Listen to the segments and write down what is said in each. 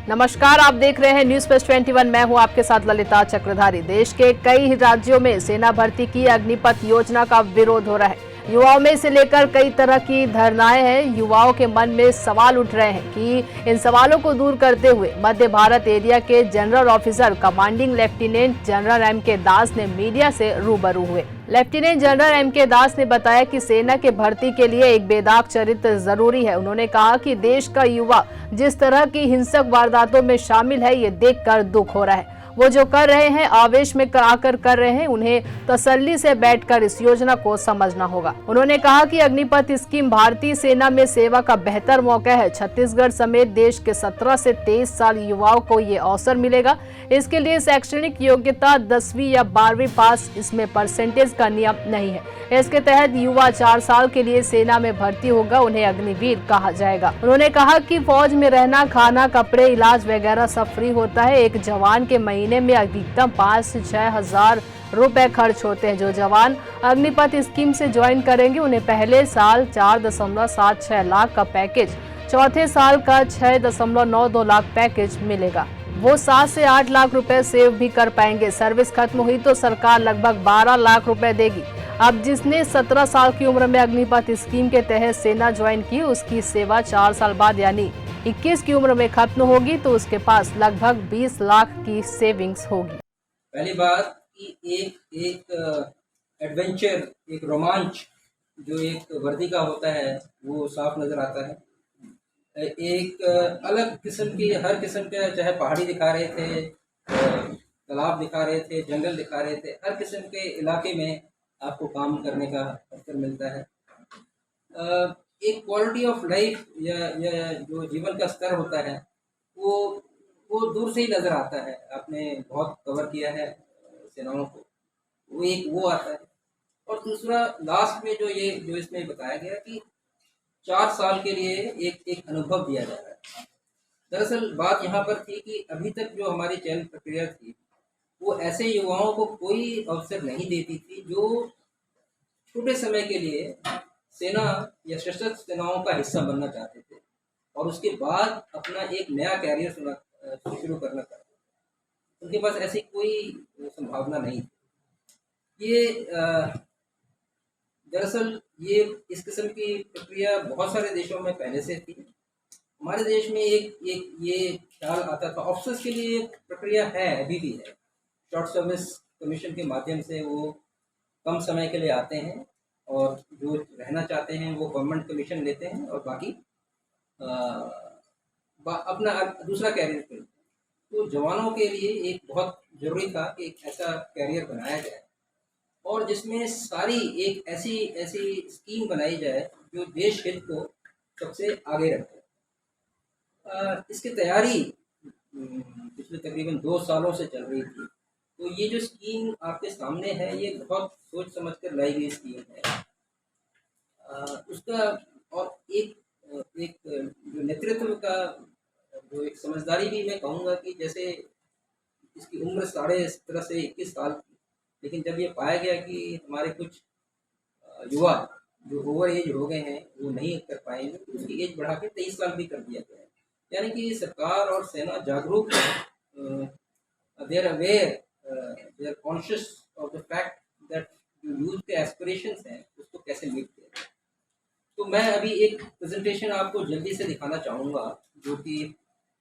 नमस्कार, आप देख रहे हैं न्यूज प्लस 21। मैं हूं आपके साथ ललिता चक्रधारी। देश के कई राज्यों में सेना भर्ती की अग्निपथ योजना का विरोध हो रहा है। युवाओं में से लेकर कई तरह की धारणाएं हैं। युवाओं के मन में सवाल उठ रहे हैं कि इन सवालों को दूर करते हुए मध्य भारत एरिया के general officer commanding lieutenant general M.K. दास ने मीडिया से रूबरू हुए। Lieutenant general M.K. दास ने बताया कि सेना के भर्ती के लिए एक बेदाग चरित्र जरूरी है। उन्होंने कहा कि देश का युवा जिस तरह की हिंसक वारदातों में शामिल है, ये देखकर दुख हो रहा है। वो जो कर रहे हैं आवेश में आकर कर रहे हैं, उन्हें तसल्ली से बैठकर इस योजना को समझना होगा। उन्होंने कहा कि अग्निपथ स्कीम भारतीय सेना में सेवा का बेहतर मौका है। छत्तीसगढ़ समेत देश के 17 से 23 साल युवाओं को ये अवसर मिलेगा। इसके लिए शैक्षणिक योग्यता 10वीं या 12वीं पास, इसमें परसेंटेज का नियम नहीं है। इसके तहत युवा 4 साल के लिए सेना में भर्ती होगा, उन्हें अग्निवीर कहा जाएगा। उन्होंने कहा कि फौज में रहना, खाना, कपड़े, इलाज वगैरह सब फ्री होता है। एक जवान के महीने में अधिकतम 5 से 6 हजार रुपए खर्च होते हैं। जो जवान अग्निपथ स्कीम से ज्वाइन करेंगे, उन्हें पहले साल 4.76 लाख का पैकेज, चौथे साल का 6.92 लाख पैकेज मिलेगा। वो 7 से 8 लाख रुपए सेव भी कर पाएंगे। सर्विस खत्म हुई तो सरकार लगभग 12 लाख रुपए देगी। अब जिसने 17 साल की उम्र में अग्निपथ स्कीम के तहत सेना ज्वाइन की, उसकी सेवा 4 साल बाद यानी 21 की उम्र में खत्म होगी तो उसके पास लगभग 20 लाख की सेविंग्स होगी। पहली बात कि एक एडवेंचर, एक रोमांच जो एक वर्दी का होता है वो साफ नजर आता है। एक अलग किस्म की, हर किस्म के, चाहे पहाड़ी दिखा रहे थे, तालाब दिखा रहे थे, जंगल दिखा रहे थे, हर किस्म के इलाके में आपको काम करने का अवसर मिलता है। एक क्वालिटी ऑफ लाइफ या जो जीवन का स्तर होता है वो दूर से ही नज़र आता है। आपने बहुत कवर किया है सेनाओं को, वो एक वो आता है। और दूसरा लास्ट में जो इसमें बताया गया कि 4 साल के लिए एक अनुभव दिया जा रहा है। दरअसल बात यहाँ पर थी कि अभी तक जो हमारी चयन प्रक्रिया थी वो ऐसे युवाओं को कोई अवसर नहीं देती थी जो छोटे समय के लिए सेना या सशस्त्र सेनाओं का हिस्सा बनना चाहते थे और उसके बाद अपना एक नया कैरियर शुरू करना चाहते थे। उनके पास ऐसी कोई संभावना नहीं थी। ये दरअसल ये इस किस्म की प्रक्रिया बहुत सारे देशों में पहले से थी। हमारे देश में एक ये ख्याल आता था, ऑफिसर्स के लिए एक प्रक्रिया है, अभी भी है। शॉर्ट सर्विस कमीशन के माध्यम से वो कम समय के लिए आते हैं और जो रहना चाहते हैं वो गवर्नमेंट कमीशन लेते हैं और बाकी अपना दूसरा कैरियर करते हैं। तो जवानों के लिए एक बहुत ज़रूरी था कि एक ऐसा कैरियर बनाया जाए और जिसमें सारी एक ऐसी स्कीम बनाई जाए जो देश हित को सबसे आगे रखे। इसकी तैयारी पिछले तकरीबन 2 सालों से चल रही थी। तो ये जो स्कीम आपके सामने है ये बहुत सोच समझ कर लाई गई स्कीम है। उसका और एक जो नेतृत्व का जो एक समझदारी भी मैं कहूँगा कि जैसे इसकी उम्र 17.5 से 21 साल थी, लेकिन जब ये पाया गया कि हमारे कुछ युवा जो ओवर एज हो गए हैं वो नहीं कर पाएंगे तो उसकी एज बढ़ा के 23 साल भी कर दिया गया है। यानी कि सरकार और सेना जागरूक है, they are aware, they are conscious of the fact that जो यूथ के एस्पिरेशंस हैं उसको कैसे मीट किया जाए। तो मैं अभी एक प्रेजेंटेशन आपको जल्दी से दिखाना चाहूँगा जो कि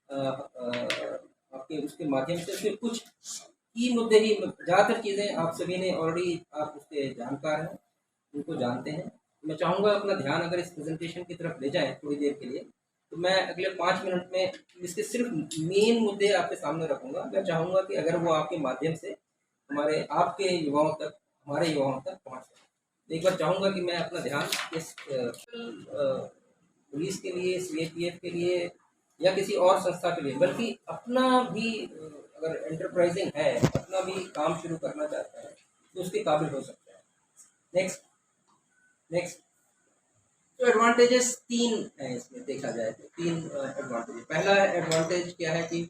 आपके उसके माध्यम से उसके कुछ की मुद्दे ही, ज़्यादातर चीज़ें आप सभी ने ऑलरेडी, आप उसके जानकार हैं, उनको जानते हैं। मैं चाहूँगा अपना ध्यान अगर इस प्रेजेंटेशन की तरफ ले जाएं थोड़ी देर के लिए, तो मैं अगले 5 मिनट में इसके सिर्फ मेन मुद्दे आपके सामने रखूँगा। मैं चाहूँगा कि अगर वो आपके माध्यम से आपके युवाओं तक, हमारे युवाओं तक पहुँच जाए। एक बार चाहूँगा कि मैं अपना ध्यान इस पुलिस के लिए, CAPF के लिए या किसी और संस्था के लिए, बल्कि अपना भी अगर एंटरप्राइजिंग है, अपना भी काम शुरू करना चाहता है तो उसके काबिल हो सकता है। नेक्स्ट तो एडवांटेजेस 3 हैं इसमें देखा जाए तो 3 एडवांटेज। पहला एडवांटेज क्या है कि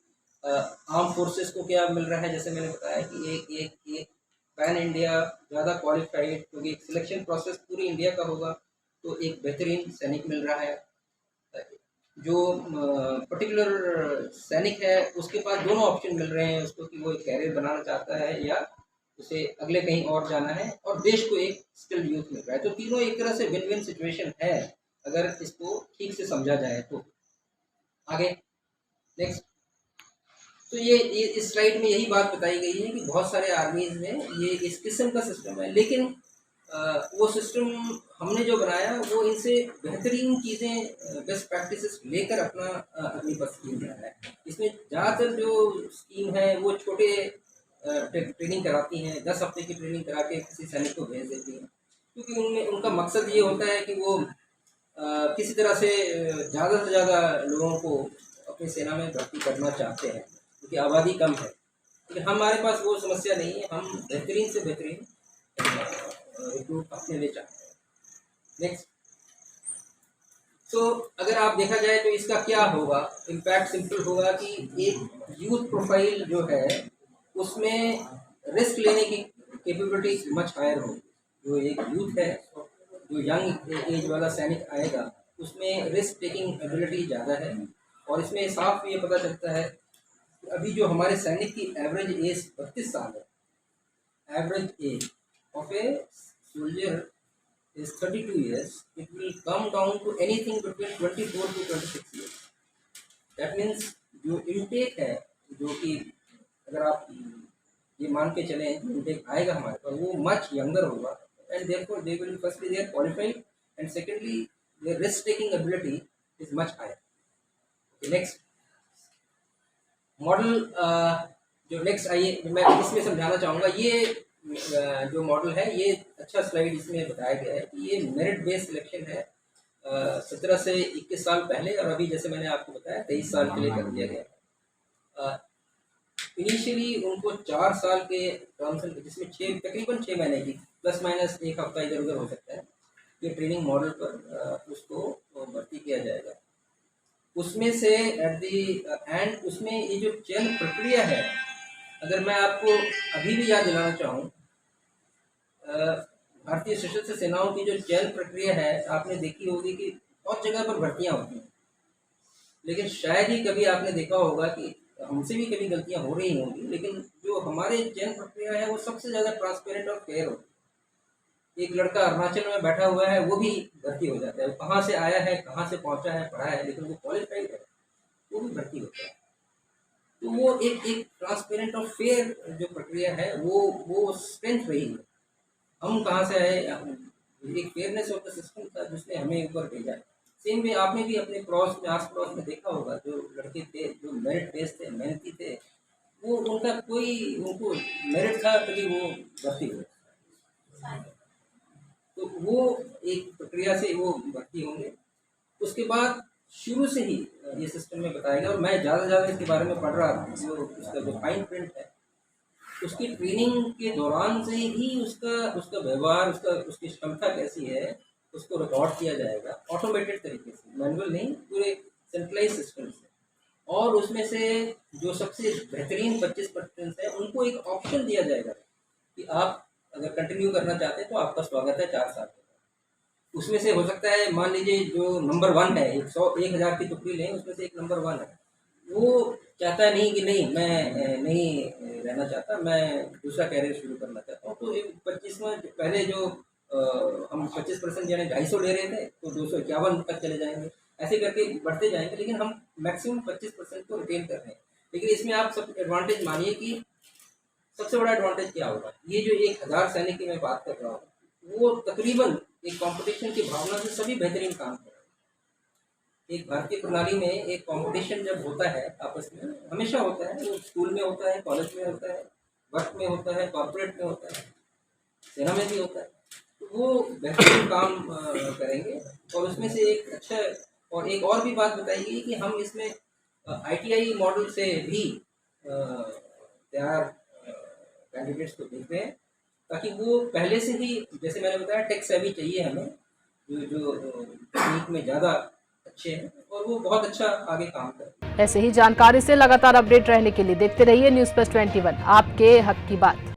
आर्म फोर्सेस को क्या मिल रहा है, जैसे मैंने बताया कि एक पैन इंडिया ज़्यादा क्वालिफाइड, क्योंकि एक सिलेक्शन प्रोसेस पूरी इंडिया का होगा तो एक बेहतरीन सैनिक मिल रहा है। जो पर्टिकुलर सैनिक है उसके पास दोनों ऑप्शन मिल रहे हैं उसको कि वो एक कैरियर बनाना चाहता है या उसे अगले कहीं और जाना है, और देश को एक स्किल्ड यूथ मिल रहा है। तो तीनों एक तरह से विन विन सिचुएशन है अगर इसको ठीक से समझा जाए तो। आगे नेक्स्ट। तो ये इस स्लाइड में यही बात बताई गई है कि बहुत सारे आर्मीज में ये इस किस्म का सिस्टम है, लेकिन वो सिस्टम हमने जो बनाया वो इनसे बेहतरीन चीज़ें बेस्ट प्रैक्टिसेस लेकर अपना अग्निपथ स्कीम बनाया है। इसमें ज़्यादातर जो स्कीम है वो छोटे ट्रेनिंग कराती हैं, 10 हफ्ते की ट्रेनिंग करा के किसी सैनिक को भेज देती हैं, क्योंकि उनमें उनका मकसद ये होता है कि वो किसी तरह से ज़्यादा से ज़्यादा लोगों को अपनी सेना में भर्ती करना चाहते हैं, क्योंकि आबादी कम है। लेकिन हमारे पास वो समस्या नहीं है, हम बेहतरीन से बेहतरीन रिक्रूट अपने लिए चाहते हैं। नेक्स्ट। तो अगर आप देखा जाए तो इसका क्या होगा, इम्पैक्ट सिंपल होगा कि एक यूथ प्रोफाइल जो है उसमें रिस्क लेने की कैपेबिलिटी मच हायर होगी। जो एक यूथ है, जो यंग एज वाला सैनिक आएगा, उसमें रिस्क टेकिंग एबिलिटी ज़्यादा है। और इसमें साफ ये पता चलता है कि अभी जो हमारे सैनिक की एवरेज एज 32 साल है, average age of a soldier is 32 years, it will come down to anything between 24 to 26 years. That means जो intake है, जो कि अगर आप ये मान के चलें जो intake आएगा हमारे पास वो much younger होगा, and therefore they will firstly they are qualified and secondly their risk taking ability is much higher. Okay, next model जो नेक्स्ट आइए मैं इसमें समझाना चाहूँगा। ये जो मॉडल है ये अच्छा स्लाइड इसमें बताया गया है कि ये मेरिट बेस्ड सिलेक्शन है 17 से 21 साल पहले, और अभी जैसे मैंने आपको बताया 23 साल के लिए कर दिया गया। इनिशियली उनको 4 साल के टर्म्स जिसमें तकरीबन 6 महीने की प्लस माइनस एक हफ्ता इधर उधर हो सकता है, ये ट्रेनिंग मॉडल पर उसको भर्ती किया जाएगा। उसमें से एट दी एंड उसमें ये जो चयन प्रक्रिया है, अगर मैं आपको अभी भी याद दिलाना चाहूँ, भारतीय सशस्त्र सेनाओं की जो चयन प्रक्रिया है आपने देखी होगी कि बहुत जगह पर भर्तियाँ होती हैं, लेकिन शायद ही कभी आपने देखा होगा कि हमसे भी कभी गलतियाँ हो रही होंगी, लेकिन जो हमारे चयन प्रक्रिया है वो सबसे ज़्यादा ट्रांसपेरेंट और फेयर होती है। एक लड़का अरुणाचल में बैठा हुआ है, वो भी भर्ती हो जाता है, कहाँ से आया है, कहाँ से पहुँचा है, पढ़ा है, लेकिन वो क्वालिफाइड है, वो भी भर्ती होता है। तो वो एक ट्रांसपेरेंट और फेयर जो प्रक्रिया है वो स्ट्रेंथ रही है। हम कहाँ से आए, एक फेयरनेस ऑफ द सिस्टम था जिसने हमें ऊपर भेजा है। सेम वे आपने भी अपने क्रॉस में आस पड़ोस में देखा होगा, जो लड़के थे जो मेरिट बेस थे, मेहनती थे, वो उनका कोई उनको मेरिट था तभी वो भर्ती हुए। तो वो एक प्रक्रिया से वो भर्ती होंगे। उसके बाद शुरू से ही ये सिस्टम में बताया गया, और मैं ज़्यादा से ज़्यादा इसके बारे में पढ़ रहा था, जो उसका जो फाइन प्रिंट है उसकी ट्रेनिंग के दौरान से ही उसका व्यवहार, उसकी क्षमता कैसी है उसको रिकॉर्ड किया जाएगा ऑटोमेटेड तरीके से, मैनुअल नहीं, पूरे सेंट्रलाइज सिस्टम से। और उसमें से जो सबसे बेहतरीन 25% है उनको एक ऑप्शन दिया जाएगा कि आप अगर कंटिन्यू करना चाहते हैं तो आपका स्वागत है 4 साल के बाद। उसमें से हो सकता है मान लीजिए जो नंबर 1 है, 100-1000 की टुकड़ी लें, उसमें से एक नंबर 1 है, वो चाहता नहीं कि नहीं मैं नहीं रहना चाहता, मैं दूसरा कैरियर शुरू करना चाहता हूँ। तो एक 25वां पहले जो हम 25% यानी 250 ले रहे थे तो 251 तक चले जाएंगे, ऐसे करके बढ़ते जाएंगे, लेकिन हम मैक्सिमम 25% को रिटेन कर रहे हैं। लेकिन इसमें आप सब एडवांटेज मानिए कि सबसे बड़ा एडवांटेज क्या होगा, ये जो 1000 सैनिक की मैं बात कर रहा हूँ वो तकरीबन एक कंपटीशन की भावना से सभी बेहतरीन काम कर रहे हैं। एक भारतीय प्रणाली में एक कंपटीशन जब होता है आपस में, हमेशा होता है, वो स्कूल में होता है, कॉलेज में होता है, वर्क में होता है, कॉर्पोरेट में होता है, सेना में भी होता है, तो वो बेहतरीन काम करेंगे। और उसमें से एक अच्छा और एक और भी बात बताई गई कि हम इसमें ITI मॉडल से भी तैयार कैंडिडेट्स को देख रहे हैं, ताकि वो पहले से ही, जैसे मैंने बताया, टेक सेवी चाहिए हमें, जो तकनीक में ज़्यादा अच्छे हैं और वो बहुत अच्छा आगे काम करें। ऐसे ही जानकारी से लगातार अपडेट रहने के लिए देखते रहिए न्यूज़ प्लस 21, आपके हक की बात।